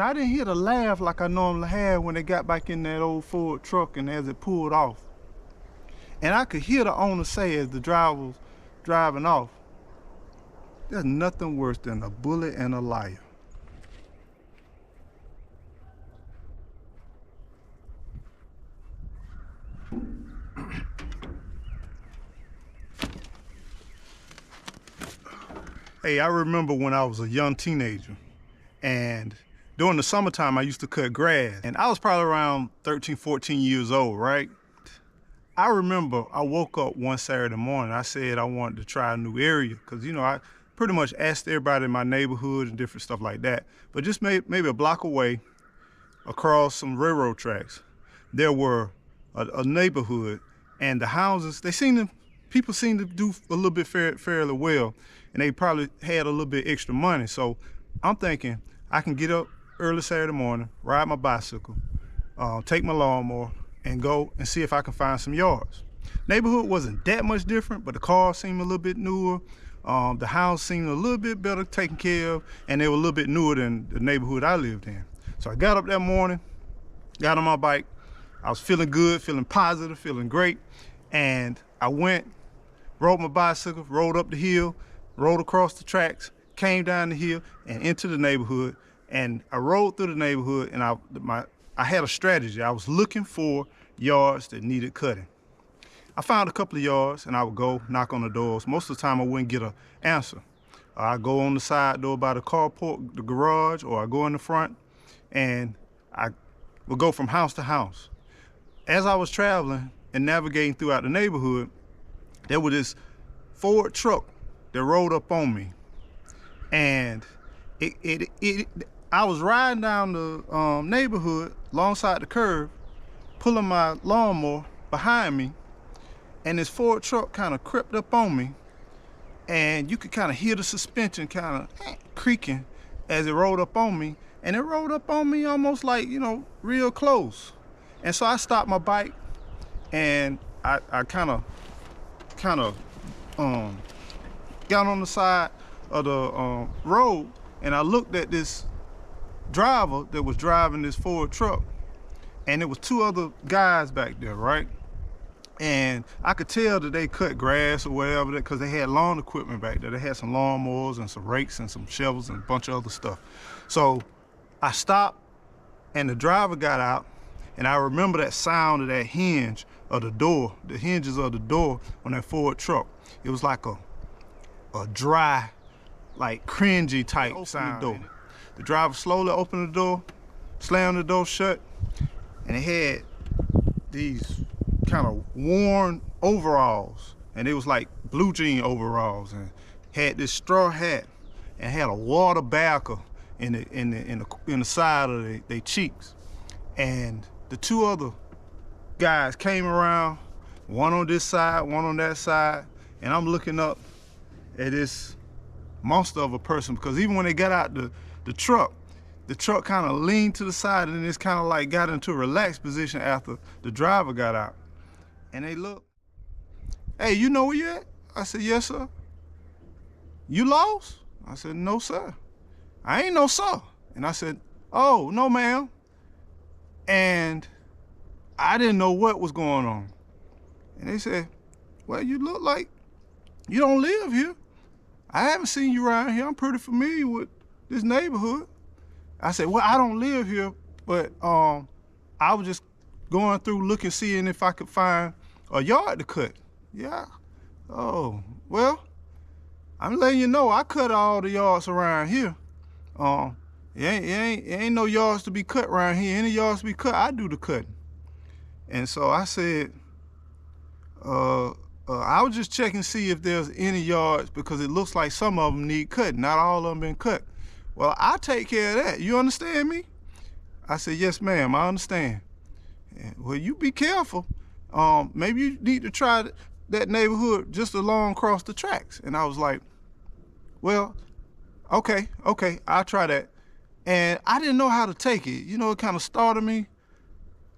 I didn't hear the laugh like I normally have when they got back in that old Ford truck and as it pulled off. And I could hear the owner say as the driver was driving off, "There's nothing worse than a bully and a liar." Hey, I remember when I was a young teenager, and during the summertime I used to cut grass, and I was probably around 13, 14 years old, right? I remember I woke up one Saturday morning, I said I wanted to try a new area, because I pretty much asked everybody in my neighborhood and different stuff like that. But just maybe a block away, across some railroad tracks, there were a neighborhood, and the houses, people seem to do a little bit fairly well, and they probably had a little bit extra money. So I'm thinking I can get up early Saturday morning, ride my bicycle, take my lawnmower, and go and see if I can find some yards. Neighborhood wasn't that much different, but the cars seemed a little bit newer. The house seemed a little bit better taken care of, and they were a little bit newer than the neighborhood I lived in. So I got up that morning, got on my bike. I was feeling good, feeling positive, feeling great. And I went, rode my bicycle, rode up the hill, rode across the tracks, came down the hill and into the neighborhood. And I rode through the neighborhood, and I had a strategy. I was looking for yards that needed cutting. I found a couple of yards, and I would go knock on the doors. Most of the time I wouldn't get an answer. I go on the side door by the carport, the garage, or I go in the front, and I would go from house to house. As I was traveling and navigating throughout the neighborhood, there was this Ford truck that rolled up on me. And I was riding down the neighborhood alongside the curb, pulling my lawnmower behind me, and this Ford truck kind of crept up on me, and you could kind of hear the suspension kind of creaking as it rolled up on me, and it rolled up on me almost like, real close. And so I stopped my bike, and I kind of got on the side of the road, and I looked at this driver that was driving this Ford truck, and there was two other guys back there, right? And I could tell that they cut grass or whatever, because they had lawn equipment back there. They had some lawnmowers and some rakes and some shovels and a bunch of other stuff. So I stopped, and the driver got out, and I remember that sound of that hinge of the door, the hinges of the door on that Ford truck. It was like a dry, like cringy type sound. The driver slowly opened the door, slammed the door shut, and it had these kind of worn overalls, and it was like blue jean overalls, and had this straw hat, and had a water barrel in the side of their cheeks. And the two other guys came around, one on this side, one on that side, and I'm looking up at this monster of a person, because even when they got out the truck kind of leaned to the side, and it's kind of like got into a relaxed position after the driver got out. And they looked, "Hey, you know where you at?" I said, "Yes, sir." "You lost?" I said, "No, sir." "I ain't no sir." And I said, "Oh, no, ma'am." And I didn't know what was going on. And they said, "Well, you look like you don't live here. I haven't seen you around here. I'm pretty familiar with this neighborhood." I said, "Well, I don't live here, but I was just going through looking, seeing if I could find a yard to cut." "Yeah. Oh, well, I'm letting you know I cut all the yards around here. It ain't no yards to be cut around here. Any yards to be cut, I do the cutting." And so I said, I was just checking to see if there's any yards, because it looks like some of them need cutting. Not all of them been cut. "Well, I'll take care of that. You understand me?" I said, "Yes, ma'am, I understand." "Well, you be careful. Maybe you need to try that neighborhood just along across the tracks." And I was like, "Well, okay, I'll try that." And I didn't know how to take it. It kind of startled me,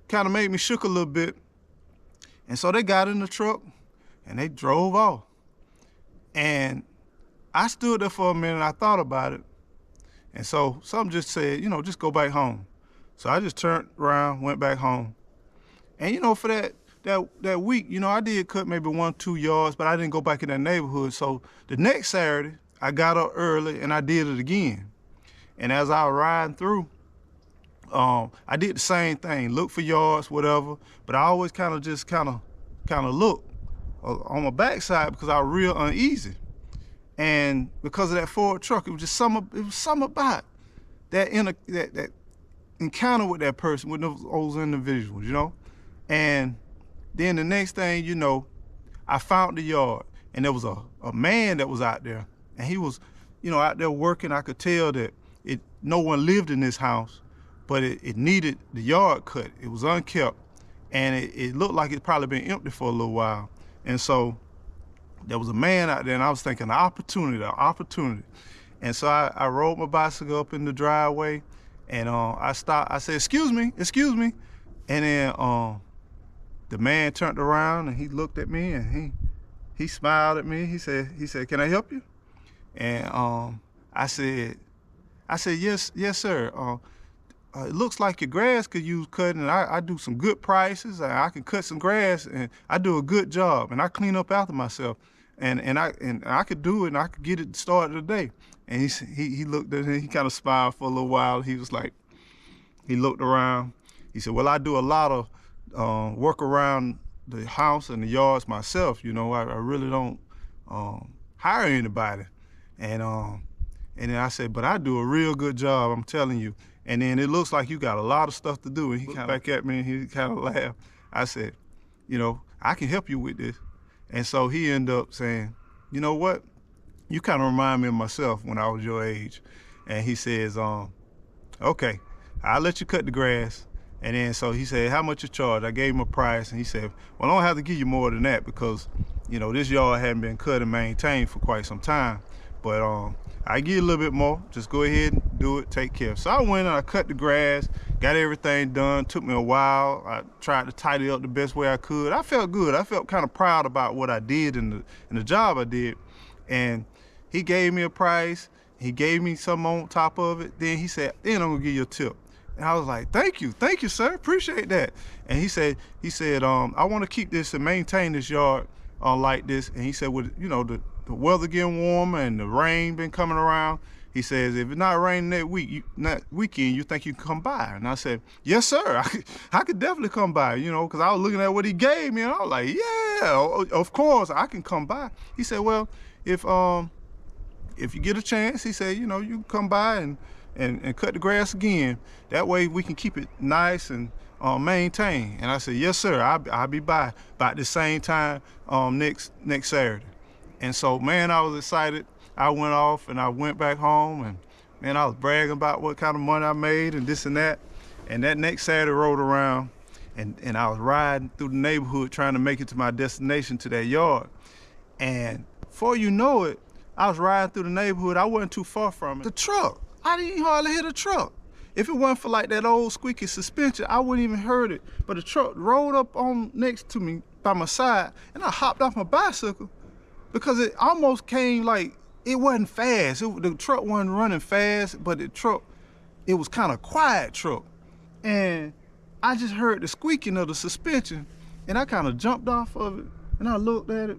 kind of made me shook a little bit. And so they got in the truck and they drove off. And I stood there for a minute, I thought about it. And so something just said, just go back home. So I just turned around, went back home. And for that week, I did cut maybe 1-2 yards, but I didn't go back in that neighborhood. So the next Saturday, I got up early and I did it again. And as I was riding through, I did the same thing, look for yards, whatever, but I always kind of look on my backside because I was real uneasy. And because of that Ford truck, it was something about that encounter with that person, with those individuals, And then the next thing you know, I found the yard, and there was a man that was out there, and he was, out there working. I could tell that no one lived in this house, but it needed the yard cut. It was unkept, and it looked like it probably been empty for a little while. And so there was a man out there, and I was thinking, the opportunity. And so I rode my bicycle up in the driveway, and I stopped. I said, excuse me. And then the man turned around, and he looked at me, and he smiled at me. He said, can I help you? And I said, yes, sir. It looks like your grass could use cutting, and I do some good prices. I can cut some grass, and I do a good job, and I clean up after myself, and I could do it, and I could get it started today. And he looked at me, he kind of smiled for a little while. He was like, he looked around. He said, well, I do a lot of work around the house and the yards myself. I really don't hire anybody. And then I said, but I do a real good job, I'm telling you. And then it looks like you got a lot of stuff to do. And he kind of back at me, and he kind of laughed. I said, I can help you with this. And so he ended up saying, you know what? You kind of remind me of myself when I was your age. And he says, okay, I'll let you cut the grass. And then so he said, how much you charge? I gave him a price, and he said, well, I don't have to give you more than that because, this yard hadn't been cut and maintained for quite some time. But I give you a little bit more. Just go ahead and do it, take care. So I went and I cut the grass, got everything done. Took me a while. I tried to tidy up the best way I could. I felt good. I felt kind of proud about what I did and the job I did. And he gave me a price. He gave me some on top of it. Then he said, then I'm gonna give you a tip. And I was like, thank you, sir, appreciate that. And he said, I want to keep this and maintain this yard like this. And he said, with the weather getting warmer and the rain been coming around, he says, if it's not raining that weekend, you think you can come by? And I said, yes, sir, I could definitely come by, because I was looking at what he gave me, and I was like, yeah, of course, I can come by. He said, well, if you get a chance, he said, you can come by and cut the grass again. That way we can keep it nice and maintained. And I said, yes, sir, I'll be by about the same time next Saturday. And so, man, I was excited. I went off and I went back home, and man, I was bragging about what kind of money I made and this and that. And that next Saturday rolled around, and I was riding through the neighborhood trying to make it to my destination, to that yard. And before you know it, I was riding through the neighborhood. I wasn't too far from it. The truck, I didn't hardly hear the truck. If it wasn't for like that old squeaky suspension, I wouldn't even heard it. But the truck rolled up on next to me by my side, and I hopped off my bicycle because it almost came like, it wasn't fast. The truck wasn't running fast, but it was kind of quiet truck. And I just heard the squeaking of the suspension, and I kind of jumped off of it, and I looked at it,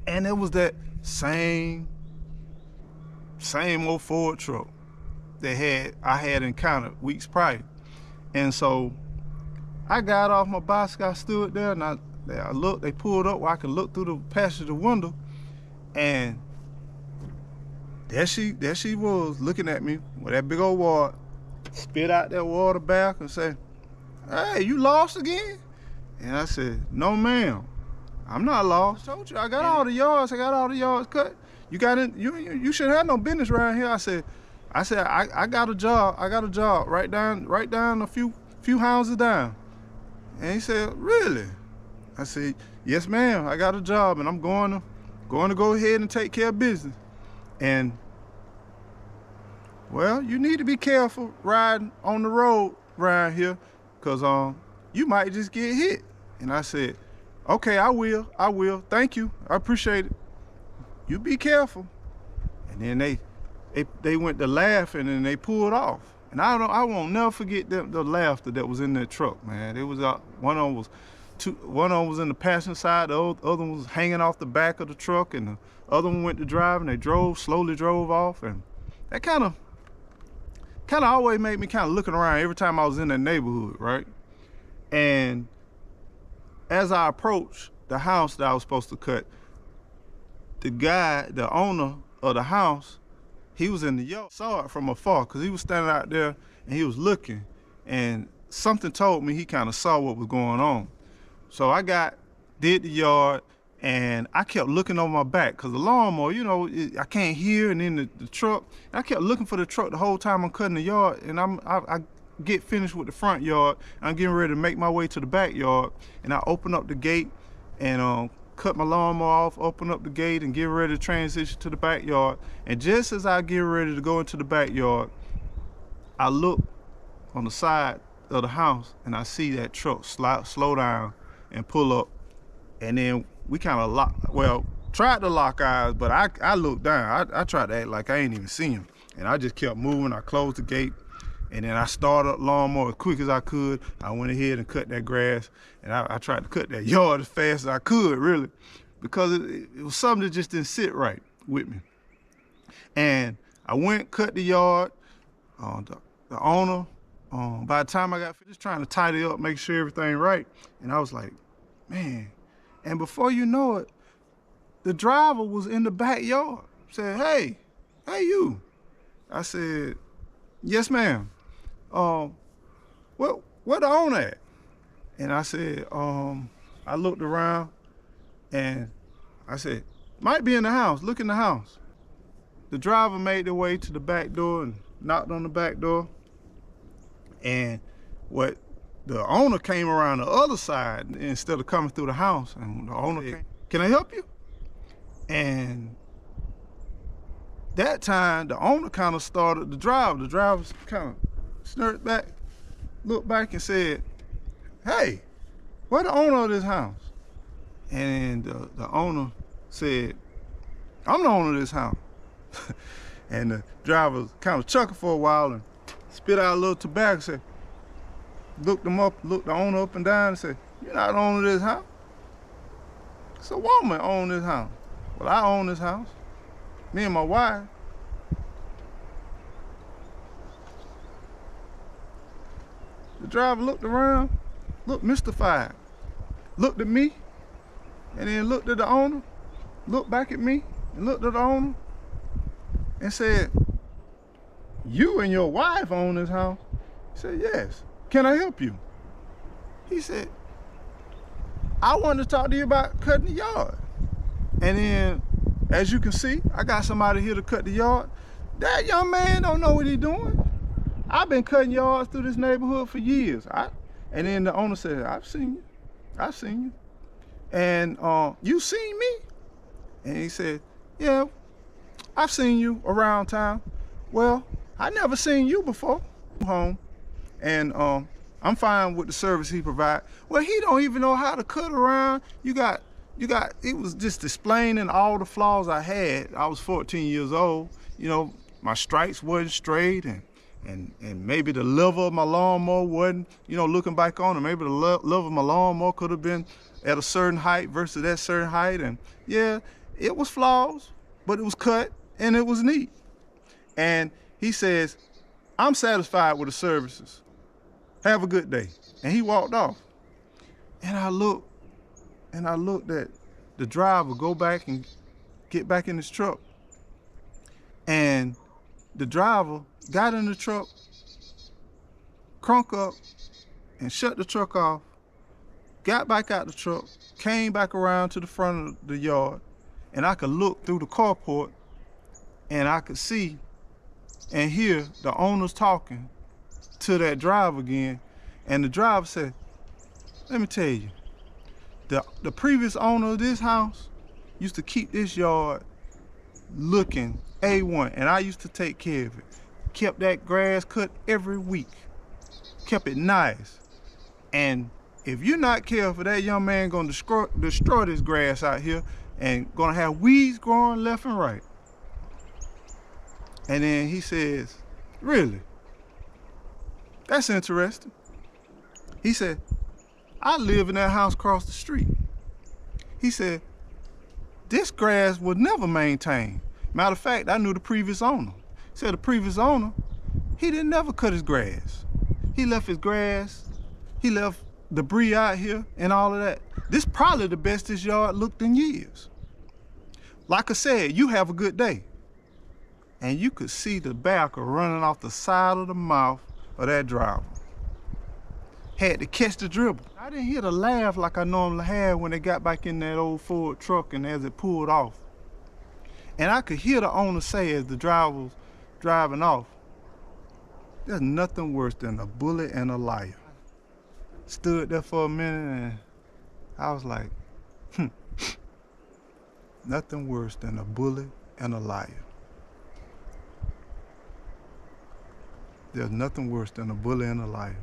and it was that same old Ford truck that I had encountered weeks prior. And so I got off my bicycle, I stood there, and I looked, they pulled up where I could look through the passenger window, and there she was looking at me with that big old water, spit out that water back and say, hey, you lost again? And I said, no, ma'am, I'm not lost. I told you, I got all the yards cut. You shouldn't have no business around here. I said, I got a job right down a few houses down. And he said, really? I said, yes, ma'am, I got a job, and I'm going to go ahead and take care of business. And well, you need to be careful riding on the road around here, because you might just get hit. And I said, okay, I will. Thank you. I appreciate it. You be careful. And then they they went to laughing and they pulled off. And I won't never forget the laughter that was in that truck, man. It was one of them was in the passenger side, the other one was hanging off the back of the truck, and the other one went to drive, and they slowly drove off. And that kind of always made me kind of looking around every time I was in that neighborhood, right? And as I approached the house that I was supposed to cut, the owner of the house, he was in the yard. Saw it from afar because he was standing out there and he was looking, and something told me he kind of saw what was going on. So I did the yard, and I kept looking over my back because the lawnmower, I can't hear, and then the truck. I kept looking for the truck the whole time I'm cutting the yard, and I get finished with the front yard. I'm getting ready to make my way to the backyard, and I open up the gate and cut my lawnmower off, open up the gate, and get ready to transition to the backyard. And just as I get ready to go into the backyard, I look on the side of the house, and I see that truck slow down and pull up. And then we kind of tried to lock eyes, but I looked down. I tried to act like I ain't even seen him. And I just kept moving. I closed the gate, and then I started the lawnmower as quick as I could. I went ahead and cut that grass, and I tried to cut that yard as fast as I could, really, because it was something that just didn't sit right with me. And I went, cut the yard. The owner, by the time I got finished trying to tidy up, make sure everything right, and I was like, man. And before you know it, the driver was in the backyard. Said, hey you. I said, yes, ma'am. Where the owner at? And I said, I looked around and I said, might be in the house, look in the house. The driver made their way to the back door and knocked on the back door. And the owner came around the other side instead of coming through the house. And the owner came, can I help you? And that time, the owner kind of started to drive. The driver kind of snurred back, looked back and said, hey, where the owner of this house? And the owner said, I'm the owner of this house. And the driver kind of chuckled for a while and spit out a little tobacco, said, looked the owner up and down and said, you're not the owner of this house. It's a woman own this house. Well, I own this house. Me and my wife. The driver looked around, looked mystified, looked at me, and then looked at the owner, looked back at me, and looked at the owner, and said, you and your wife own this house? He said, yes. Can I help you? He said, I wanted to talk to you about cutting the yard. And then, as you can see, I got somebody here to cut the yard. That young man don't know what he's doing. I've been cutting yards through this neighborhood for years. And then the owner said, I've seen you. And you seen me? And he said, yeah, I've seen you around town. Well, I never seen you before. Home. And I'm fine with the service he provides. Well, he don't even know how to cut around. It was just explaining all the flaws I had. I was 14 years old. My stripes wasn't straight, and maybe the level of my lawnmower wasn't, looking back on it, maybe the level of my lawnmower could have been at a certain height versus that certain height. And yeah, it was flaws, but it was cut and it was neat. And he says, I'm satisfied with the services. Have a good day. And he walked off. And I looked at the driver go back and get back in his truck. And the driver got in the truck, crunk up, and shut the truck off, got back out the truck, came back around to the front of the yard, and I could look through the carport, and I could see and hear the owners talking to that driver again. And the driver said, let me tell you, the previous owner of this house used to keep this yard looking A1, and I used to take care of it. Kept that grass cut every week, kept it nice. And if you're not careful, that young man gonna destroy this grass out here and gonna have weeds growing left and right. And then he says, really? That's interesting. He said, I live in that house across the street. He said, this grass was never maintained. Matter of fact, I knew the previous owner. He said the previous owner, he didn't never cut his grass. He left his grass, he left debris out here and all of that. This probably the best his yard looked in years. Like I said, you have a good day. And you could see the tobacco running off the side of the mouth of that driver. Had to catch the dribble. I didn't hear the laugh like I normally had when they got back in that old Ford truck and as it pulled off. And I could hear the owner say as the driver was driving off, there's nothing worse than a bully and a liar. Stood there for a minute and I was like, nothing worse than a bully and a liar. There's nothing worse than a bully and a liar.